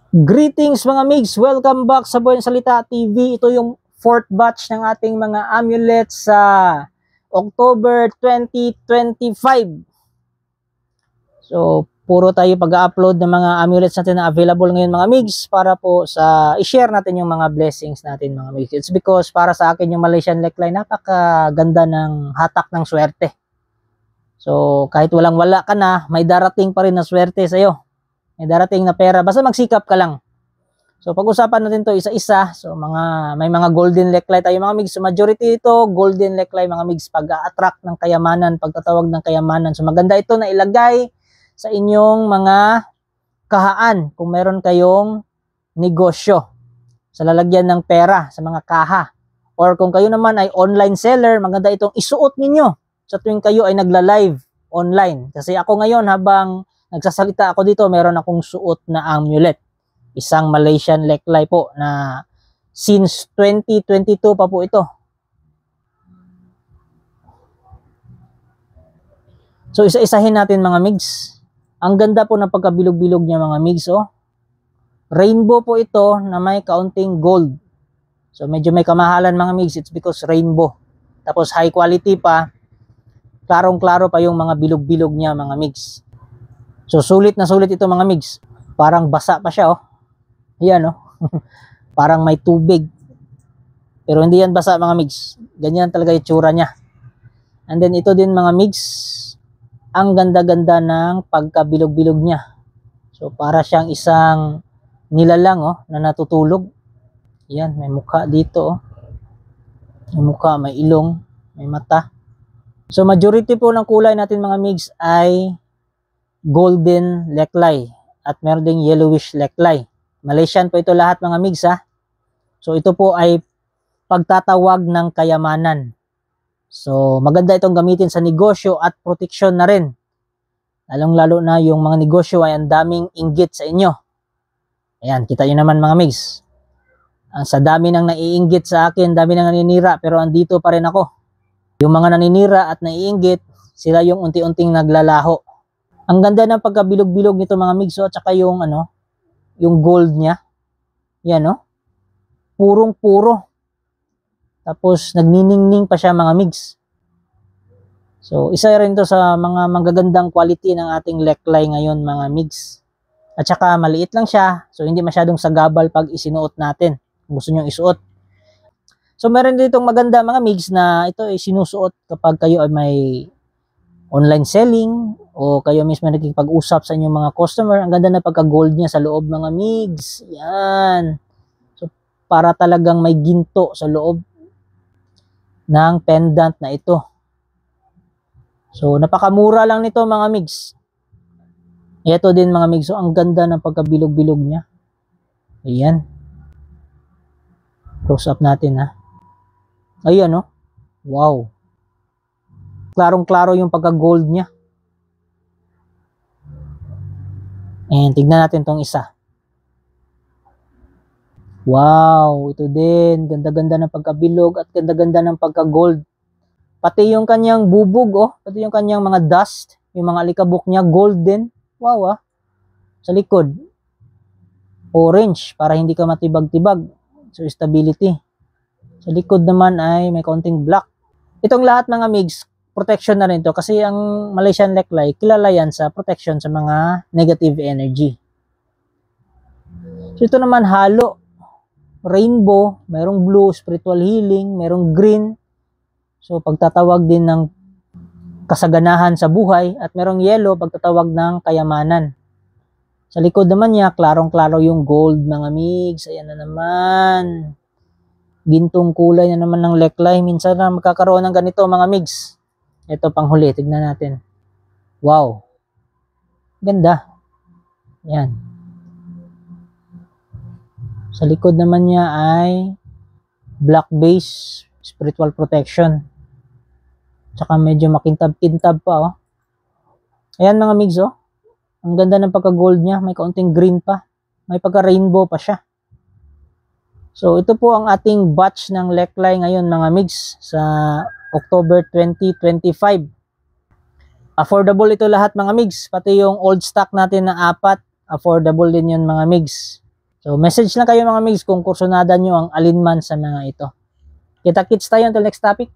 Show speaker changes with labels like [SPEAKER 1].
[SPEAKER 1] Greetings mga migs! Welcome back sa Buhay ng Salita TV. Ito yung fourth batch ng ating mga amulets sa October 2025. So, puro tayo pag-upload ng mga amulets natin na available ngayon mga migs para po sa i-share natin yung mga blessings natin mga migs. It's because para sa akin yung Malaysian neckline napakaganda ng hatak ng swerte. So, kahit walang-wala ka na, may darating pa rin na swerte sa'yo. May darating na pera, basta magsikap ka lang. So pag-usapan natin to isa-isa. So may mga golden neckline tayo mga migs. So majority ito golden neckline mga migs, pag-a-attract ng kayamanan, pagtatawag ng kayamanan. So maganda ito na ilagay sa inyong mga kahaan kung meron kayong negosyo sa lalagyan ng pera sa mga kaha. Or kung kayo naman ay online seller, maganda itong isuot ninyo sa tuwing kayo ay nagla-live online. Kasi ako ngayon habang nagsasalita ako dito, meron akong suot na amulet. Isang Malaysian neckline po na since 2022 pa po ito. So isa-isahin natin mga migs. Ang ganda po ng pagkabilog-bilog niya mga migs. Oh. Rainbow po ito na may kaunting gold. So medyo may kamahalan mga migs. It's because rainbow. Tapos high quality pa. Klarong-klaro pa yung mga bilog-bilog niya mga migs. So sulit na sulit ito mga migs. Parang basa pa siya oh. Ayan oh. Parang may tubig. Pero hindi yan basa mga migs. Ganyan talaga yung tsura niya. And then ito din mga migs. Ang ganda-ganda ng pagkabilog-bilog niya. So para siyang isang nilalang oh na natutulog. Ayan, may mukha dito oh. May mukha, may ilong, may mata. So majority po ng kulay natin mga migs ay golden neckline at meron ding yellowish neckline. Malaysian po ito lahat mga migs ha. So ito po ay pagtatawag ng kayamanan. So maganda itong gamitin sa negosyo at proteksyon na rin. Lalong-lalo na yung mga negosyo ay ang daming inggit sa inyo. Ayan, kita nyo naman mga migs. Sa dami nang naiinggit sa akin, dami nang naninira, pero andito pa rin ako. Yung mga naninira at naiinggit, sila yung unti-unting naglalaho. Ang ganda ng pagkabilog-bilog nito mga migs at saka yung yung gold niya. Yan oh. Purong-puro. Tapos nagniningning pa siya mga migs. So isa rin to sa mga magagandang quality ng ating neckline ngayon mga migs. At saka maliit lang siya. So hindi masyadong sagabal pag isinuot natin. Kung gusto nyo isuot. So meron ditong maganda mga migs na ito ay sinusuot kapag kayo ay may online selling o kayo mismo nakikipag-usap sa inyong mga customer. Ang ganda na pagka-gold niya sa loob mga migs. Yan. So para talagang may ginto sa loob ng pendant na ito. So napakamura lang nito mga migs. Ito din mga migs. So ang ganda ng pagkabilog-bilog niya. Ayan. Close up natin ha. Ayan oh. Wow. Klarong-klaro yung pagka-gold niya. And tignan natin tong isa. Wow, ito din. Ganda-ganda ng pagkabilog at ganda-ganda ng pagka-gold. Pati yung kanyang bubog, oh. Pati yung kanyang mga dust, yung mga alikabok niya, gold din. Wow, ah. Sa likod, orange, para hindi ka matibag-tibag. So, stability. Sa likod naman ay may konting black. Itong lahat mga migs, protection na rin to kasi ang Malaysian neckline kilala yan sa protection sa mga negative energy. So ito naman halo, rainbow, merong blue, spiritual healing, merong green. So pagtatawag din ng kasaganahan sa buhay at merong yellow, pagtatawag ng kayamanan. Sa likod naman niya, klarong-klaro yung gold mga migs. Ayan na naman. Gintong kulay na naman ng neckline. Minsan na magkakaroon ng ganito mga migs. Ito pang huli, tignan natin. Wow. Ganda. Yan. Sa likod naman niya ay black base, spiritual protection. Tsaka medyo makintab-kintab pa oh. Ayan mga migs oh. Ang ganda ng pagka-gold niya, may kaunting green pa. May pagka-rainbow pa siya. So ito po ang ating batch ng neckline ngayon mga migs sa October 2025. Affordable ito lahat mga migs. Pati yung old stock natin na 4, affordable din yun mga migs. So message lang kayo mga migs kung kursunada nyo ang alinman sa mga ito. Kita-kits tayo until next topic.